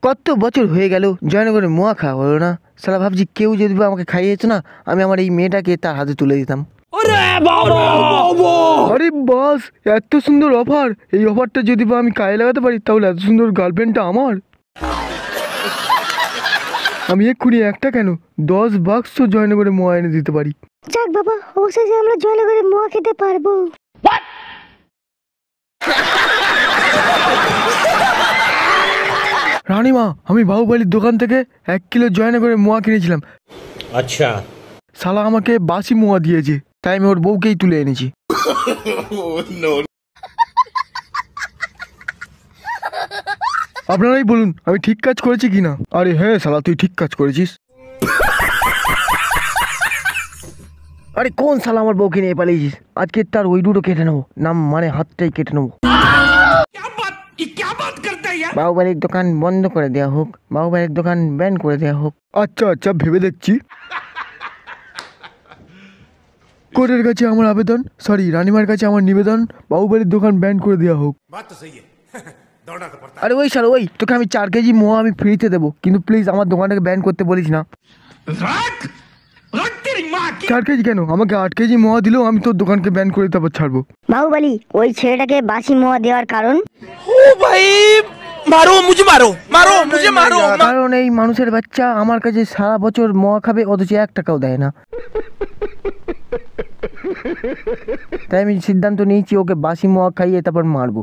কত বছর হয়ে গেল জয়নগরে মোয়া খাওয়া হলো না। শালা ভাবছি কেউ যদি আমাকে খাইয়েছে না, আমি আমার এই মেয়েটাকে তার হাতে তুলে দিতাম। আরে বাস, এত সুন্দর অফার! এই অফারটা যদি আমি কাজে লাগাতে পারি তাহলে এত সুন্দর গার্লফ্রেন্ডটা আমার। আমি এক্ষুনি একটা কেন 10 বাক্স জয়নগরে মোয়া এনে দিতে পারি। যাক বাবা, অবশেষে আমরা জয়নগরে মোয়া খেতে পারবো। রানীমা, আমি বাহুবলীর দোকান থেকে 1 কিলো জয়নগরে মোয়া কিনেছিলাম। আচ্ছা। শালা আমাকে বাসি মোয়া দিয়েছে, তাই আমি ওর বউকেই তুলে এনেছি। আপনারাই বলুন আমি ঠিক কাজ করেছি কিনা। আরে হ্যাঁ শালা, তুই ঠিক কাজ করেছিস। আরে কোন শালা আমার বউকে নিয়ে পালিয়েছিস? আজকে তার ওই দুটো কেটে নেবো, নাম মানে হাতটাই কেটে নেবো। বাহুবলীর দোকান বন্ধ করে দেওয়া হোক, বাহুবলীর দোকান ব্যান করে দেওয়া হোক। আচ্ছা আচ্ছা, ভেবে দেখছি। কোর্টের কাছে আমার আবেদন, সরি রানীমার কাছে আমার নিবেদন, বাহুবলীর দোকান ব্যান করে দেওয়া হোক। আরে ওই শালা ওই, তোকে আমি 4 কেজি মোয়া আমি ফ্রিতে দেবো, কিন্তু প্লিজ আমার দোকানটাকে ব্যান করতে বলিস না। 4 কেজি কেন, আমাকে 8 কেজি মোয়া দিলেও আমি তোর দোকানকে ব্যান করে তারপর ছাড়বো। বাহুবলী, ওই ছেলেটাকে বাসি মোয়া দেওয়ার কারণ? ও ভাই, মারো মুঝে, মারো মারো মুঝে, মারো। কারণ এই মানুষের বাচ্চা আমার কাছে সারা বছর মোয়া খাবে, অথচ 1 টাকাও দেয় না। তাই আমি সিদ্ধান্ত নিয়েছি ওকে বাসি মোয়া খাইয়ে তারপর মারবো।